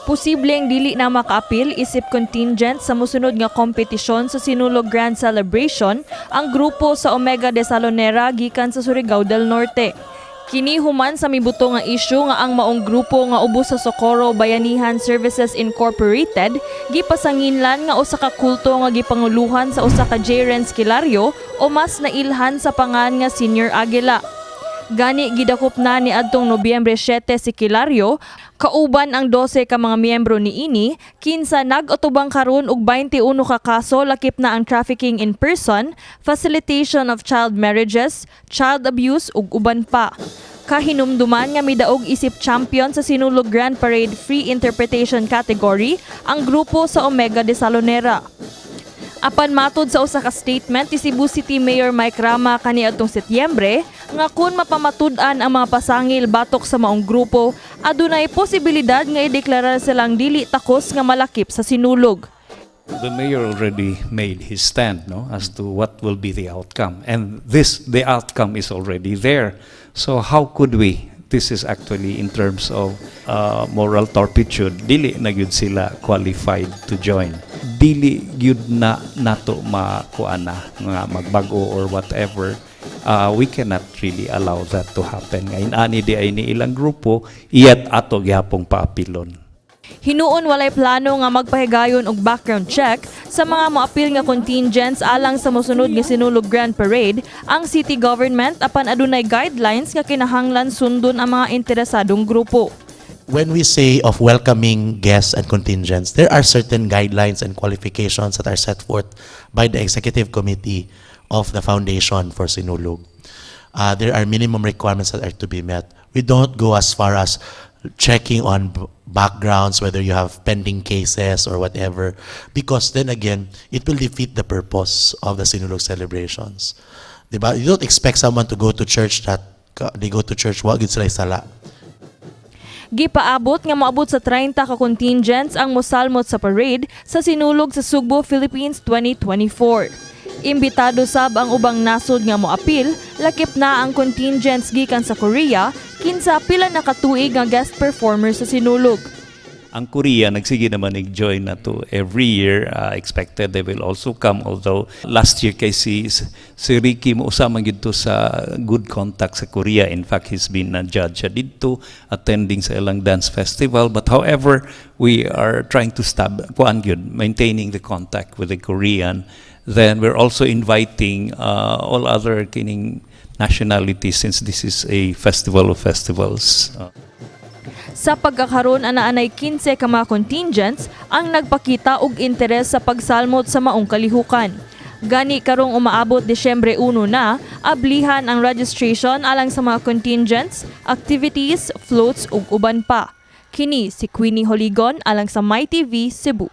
Posibleng dili na makaapil isip contingent sa mosunod nga kompetisyon sa Sinulog Grand Celebration ang grupo sa Omega de Salonera gikan sa Surigao del Norte. Kini human sa mibuto nga isyu nga ang maong grupo nga ubos sa Socorro Bayanihan Services Incorporated gipasanginlan nga usa ka kulto nga gipanguluhan sa usa ka J-Renz Kilaryo o mas nailhan sa pangan nga Senior Aguila. Gani gidakop na ni adtong Nobyembre 7 si Kilaryo, kauban ang 12 ka mga miyembro niini, kinsa nag-atubang karon og 21 ka kaso lakip na ang trafficking in person, facilitation of child marriages, child abuse ug uban pa. Kahinumduman nga midaog isip champion sa Sinulog Grand Parade Free Interpretation category ang grupo sa Omega de Salonera. Apan matod sa usa ka statement ni Cebu City Mayor Mike Rama kaniadtong Setyembre nga kun mapamatud-an ang mga pasangil batok sa maong grupo, adunay posibilidad nga ideklarar silang dili takos nga malakip sa sinulog. The mayor already made his stand, as to what will be the outcome, and the outcome is already there. So how could we? This is actually in terms of moral turpitude. Dili na gyud sila qualified to join. Dili gyud na nato makuana nga magbago or whatever. We cannot really allow that to happen. Ngayon ani di ay ni ilang grupo iyat ato gyapong paapilon. Hinuon walay plano nga magpahigayon og background check sa mga moapil nga contingents alang sa mosunod nga Sinulog Grand Parade ang city government apan adunay guidelines nga kinahanglan sundon ang mga interesadong grupo. When we say of welcoming guests and contingents, there are certain guidelines and qualifications that are set forth by the executive committee of the foundation for Sinulog. There are minimum requirements that are to be met. We don't go as far as checking on backgrounds, whether you have pending cases or whatever, because then again, it will defeat the purpose of the Sinulog celebrations. Diba? You don't expect someone to go to church that they go to church, wag gid sila sala. Gipaabot nga moabot sa 30 ka contingents ang mosalmot sa parade sa Sinulog sa Cebu, Philippines 2024. Imbitado sab ang ubang nasod nga moapil, lakip na ang contingents gikan sa Korea, kinsa pila na katuig nga guest performer sa Sinulog. Ang Korea nagsige naman nag-join na to every year. Expected they will also come, although last year kay si Ricky mo usama gito sa good contact sa Korea. In fact, he's been a judge dito attending sa ilang dance festival. But however, we are trying to maintaining the contact with the Korean. Then we're also inviting all other kining nationalities since this is a festival of festivals. Sa pagkakaroon anaanay 15 ka mga contingents ang nagpakita og interes sa pagsalmot sa maong kalihukan. Gani karong umaabot Disyembre 1 na, ablihan ang registration alang sa mga contingents, activities, floats ug uban pa. Kini si Queenie Joligon alang sa MyTV Cebu.